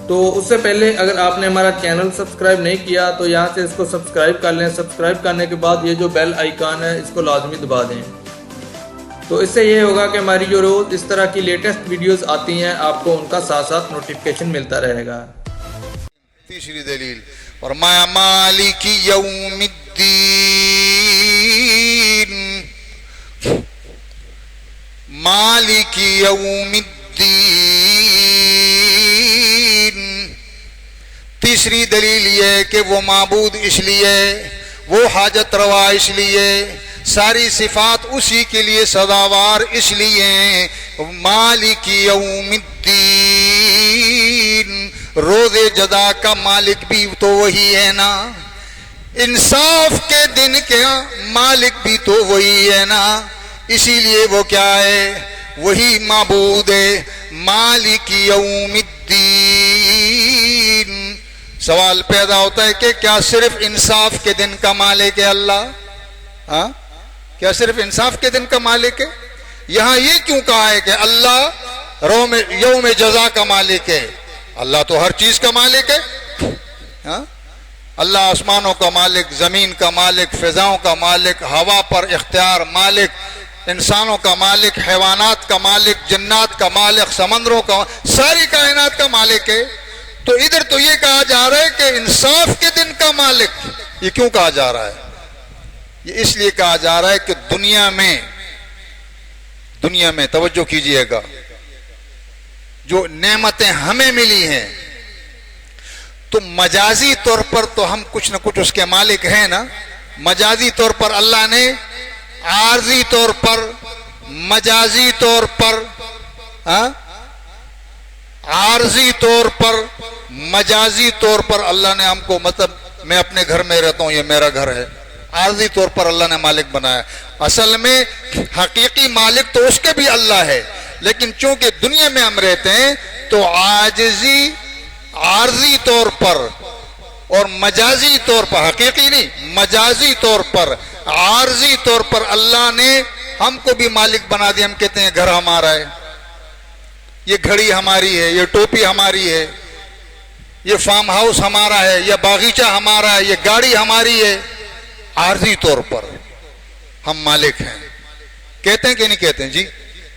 تو اس سے پہلے اگر آپ نے ہمارا چینل سبسکرائب نہیں کیا تو یہاں سے اس کو سبسکرائب کر لیں. سبسکرائب کرنے کے بعد یہ جو بیل آئیکن ہے اس کو لازمی دبا دیں. تو اس سے یہ ہوگا کہ ہماری جو روز اس طرح کی لیٹسٹ ویڈیوز آتی ہیں آپ کو ان کا ساتھ ساتھ نوٹیفیکیشن ملتا رہے گا. تیسری دلیل فرمایا مالک یوم الدین، مالک یوم الدین. تیسری دلیل یہ کہ وہ معبود اس لیے، وہ حاجت روا اس لیے، ساری صفات اسی کے لیے سزاوار اس لیے. مالک یوم الدین، روز جزا کا مالک بھی تو وہی ہے نا، انصاف کے دن کے مالک بھی تو وہی ہے نا. اسی لیے وہ کیا ہے؟ وہی معبود ہے. مالک یوم الدین. سوال پیدا ہوتا ہے کہ کیا صرف انصاف کے دن کا مالک ہے اللہ؟ ہاں، کیا صرف انصاف کے دن کا مالک ہے؟ یہاں یہ کیوں کہا ہے کہ اللہ یوم جزا کا مالک ہے؟ اللہ تو ہر چیز کا مالک ہے. ہاں، اللہ آسمانوں کا مالک، زمین کا مالک، فضاؤں کا مالک، ہوا پر اختیار مالک، انسانوں کا مالک، حیوانات کا مالک، جنات کا مالک، سمندروں کا، ساری کائنات کا مالک ہے. تو ادھر تو یہ کہا جا رہا ہے کہ انصاف کے دن کا مالک. یہ کیوں کہا جا رہا ہے؟ یہ اس لیے کہا جا رہا ہے کہ دنیا میں توجہ کیجئے گا، جو نعمتیں ہمیں ملی ہیں تو مجازی طور پر تو ہم کچھ نہ کچھ اس کے مالک ہیں نا. مجازی طور پر اللہ نے، عارضی طور پر، مجازی طور پر، عارضی طور پر، مجازی طور پر اللہ نے ہم کو، مطلب میں اپنے گھر میں رہتا ہوں، یہ میرا گھر ہے، عارضی طور پر اللہ نے مالک بنایا. اصل میں حقیقی مالک تو اس کے بھی اللہ ہے، لیکن چونکہ دنیا میں ہم رہتے ہیں تو عارضی طور پر اور مجازی طور پر، حقیقی نہیں، مجازی طور پر، عارضی طور پر اللہ نے ہم کو بھی مالک بنا دیا. ہم کہتے ہیں گھر ہمارا ہے، یہ گھڑی ہماری ہے، یہ ٹوپی ہماری ہے، یہ فارم ہاؤس ہمارا ہے، یہ باغیچہ ہمارا ہے، یہ گاڑی ہماری ہے. عارضی طور پر ہم مالک ہیں. کہتے ہیں کہ نہیں کہتے ہیں؟ جی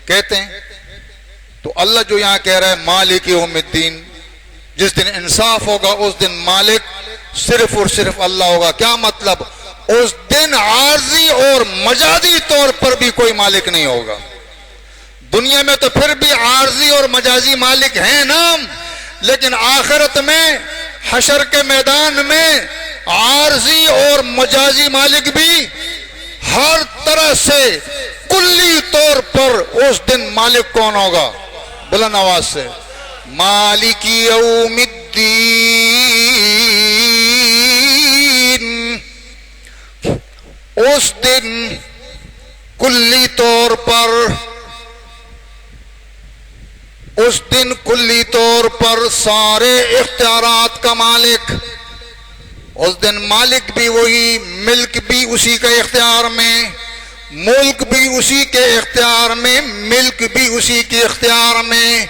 کہتے ہیں. تو اللہ جو یہاں کہہ رہا ہے مالک یوم الدین، جس دن انصاف ہوگا اس دن مالک صرف اور صرف اللہ ہوگا. کیا مطلب؟ اس دن عارضی اور مجازی طور پر بھی کوئی مالک نہیں ہوگا. دنیا میں تو پھر بھی عارضی اور مجازی مالک ہیں نا، لیکن آخرت میں، حشر کے میدان میں، عارضی اور مجازی مالک بھی ہر طرح سے کلی طور پر اس دن مالک کون ہوگا؟ بلند آواز سے مالک یوم الدین. اس دن کلی طور پر، اس دن کلی طور پر سارے اختیارات کا مالک. اس دن مالک بھی وہی، ملک بھی اسی کے اختیار میں، ملک بھی اسی کے اختیار میں، ملک بھی اسی کے اختیار میں.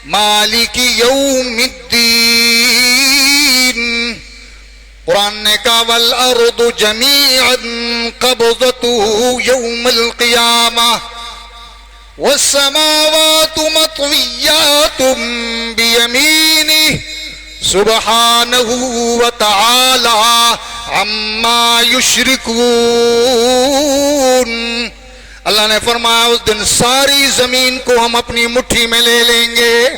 مالک یوم الدین. قرآن نے کہا والارض جمیعا قبضته یوم القیامہ والسماوات مطویات بیمینہ سبحانہ وتعالی عما یشرکون. اللہ نے فرمایا اس دن ساری زمین کو ہم اپنی مٹھی میں لے لیں گے،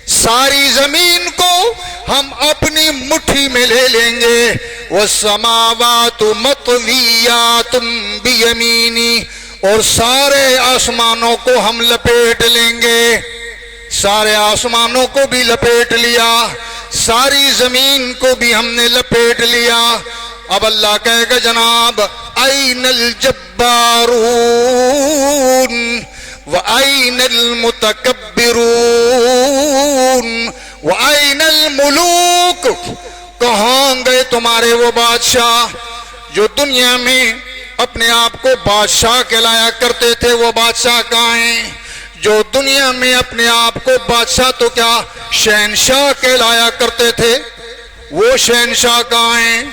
ساری زمین کو ہم اپنی مٹھی میں لے لیں گے. والسماوات مطویات بیمینی، اور سارے آسمانوں کو ہم لپیٹ لیں گے. سارے آسمانوں کو بھی لپیٹ لیا، ساری زمین کو بھی ہم نے لپیٹ لیا. اب اللہ کہے گا جناب این الجبارون وَأَيْنَ الْمُتَكَبِّرُونَ وَأَيْنَ الْمُلُوكُ. کہاں گئے تمہارے وہ بادشاہ جو دنیا میں اپنے آپ کو بادشاہ کہلایا کرتے تھے؟ وہ بادشاہ کہاں ہیں جو دنیا میں اپنے آپ کو بادشاہ تو کیا شہنشاہ کہلایا کرتے تھے، وہ شہنشاہ کہاں ہیں؟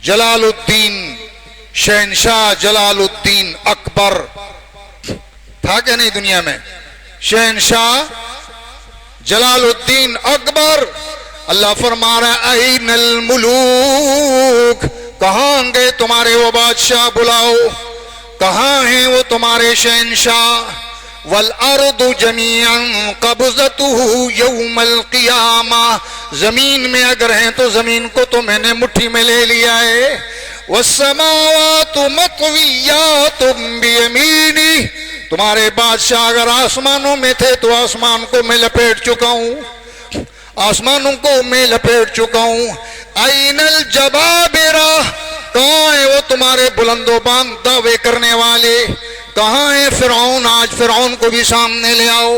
جلال الدین، شہنشاہ جلال الدین اکبر تھا کہ نہیں دنیا میں؟ شہنشاہ جلال الدین اکبر. اللہ فرما رہا ہے این الملوک، کہاں گئے تمہارے وہ بادشاہ؟ بلاؤ، کہاں ہیں وہ تمہارے شہنشاہ؟ والارض جميعا قبضته يوم القیامہ، زمین میں اگر ہیں تو زمین کو تو میں نے مٹھی میں لے لیا ہے. والسماوات مطویات بیمینی، تمہارے بادشاہ اگر آسمانوں میں تھے تو آسمان کو میں لپیٹ چکا ہوں، آسمانوں کو میں لپیٹ چکا ہوں. این الجبابرہ، کہاں ہیں وہ تمہارے بلند و بام دعوے کرنے والے؟ کہاں ہے فرعون؟ آج فرعون کو بھی سامنے لے آؤ.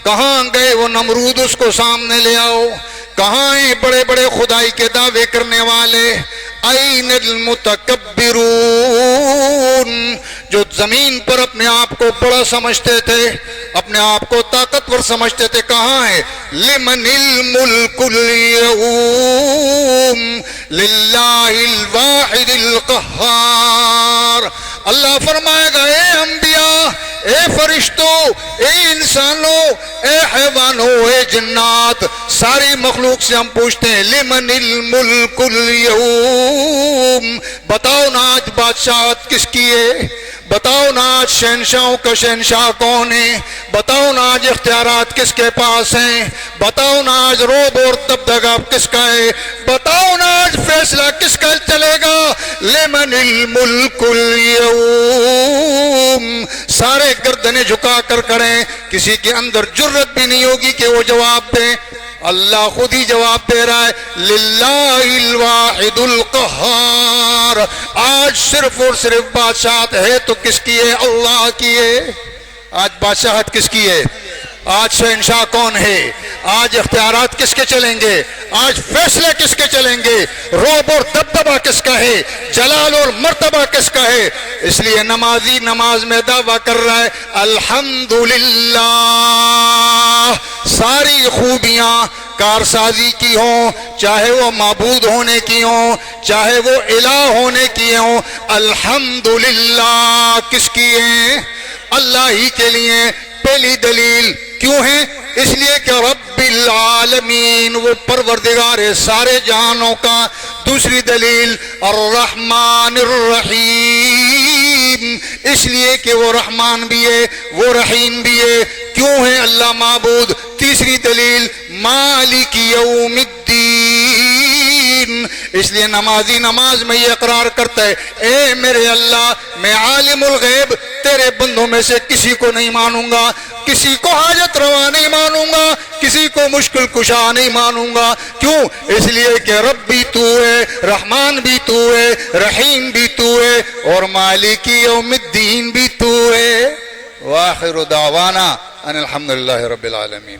کہاں گئے وہ نمرود؟ اس کو سامنے لے آؤ. کہاں ہیں بڑے بڑے خدائی کے دعوے کرنے والے؟ این المتکبرون، جو زمین پر اپنے آپ کو بڑا سمجھتے تھے، اپنے آپ کو طاقتور سمجھتے تھے، کہاں ہے؟ لمن الملک اليوم للہ الواحد القہار. اللہ فرمائے گا اے انبیاء، اے فرشتوں، اے انسانوں، اے حیوانوں، اے جنات، ساری مخلوق سے ہم پوچھتے ہیں لمن الملک اليوم، بتاؤ نا آج بادشاہت کس کی ہے؟ بتاؤ نا آج شہنشاہوں کا شہنشاہ کون ہے؟ بتاؤ نا آج اختیارات کس کے پاس ہیں؟ بتاؤ نا آج روب اور دبدبہ کس کا ہے؟ بتاؤ نا آج فیصلہ کس کا چلے گا؟ لمن الملک اليوم. سارے گردنیں جھکا کر کریں، کسی کے اندر جرت بھی نہیں ہوگی کہ وہ جواب دیں. اللہ خود ہی جواب دے رہا ہے للہ الواحد القہار. آج صرف اور صرف بادشاہت ہے تو کس کی ہے؟ اللہ کی ہے. آج بادشاہت کس کی ہے؟ آج شہنشاہ کون ہے؟ آج اختیارات کس کے چلیں گے؟ آج فیصلے کس کے چلیں گے؟ روب اور دبدبہ کس کا ہے؟ جلال اور مرتبہ کس کا ہے؟ اس لیے نمازی نماز میں دعویٰ کر رہا ہے الحمدللہ. ساری خوبیاں کارسازی کی ہوں، چاہے وہ معبود ہونے کی ہوں، چاہے وہ الہ ہونے کی ہوں، الحمدللہ کس کی ہیں؟ اللہ ہی کے لیے. پہلی دلیل کیوں ہے؟ اس لیے کہ رب العالمین، وہ پروردگار ہے سارے جہانوں کا. دوسری دلیل الرحمن الرحیم، اس لیے کہ وہ رحمان بھی ہے، وہ رحیم بھی ہے. کیوں ہے اللہ معبود؟ تیسری دلیل مالک یوم الدین، اس لیے نمازی نماز میں یہ اقرار کرتا ہے اے میرے اللہ، میں عالم الغیب تیرے بندوں میں سے کسی کو نہیں مانوں گا، کسی کو حاجت روا نہیں مانوں گا، کسی کو مشکل کشا نہیں مانوں گا. کیوں؟ اس لیے کہ رب بھی تو ہے، رحمان بھی تو ہے، رحیم بھی تو ہے، اور مالک یوم الدین بھی تو ہے. وآخر دعوانا ان الحمدللہ رب العالمین.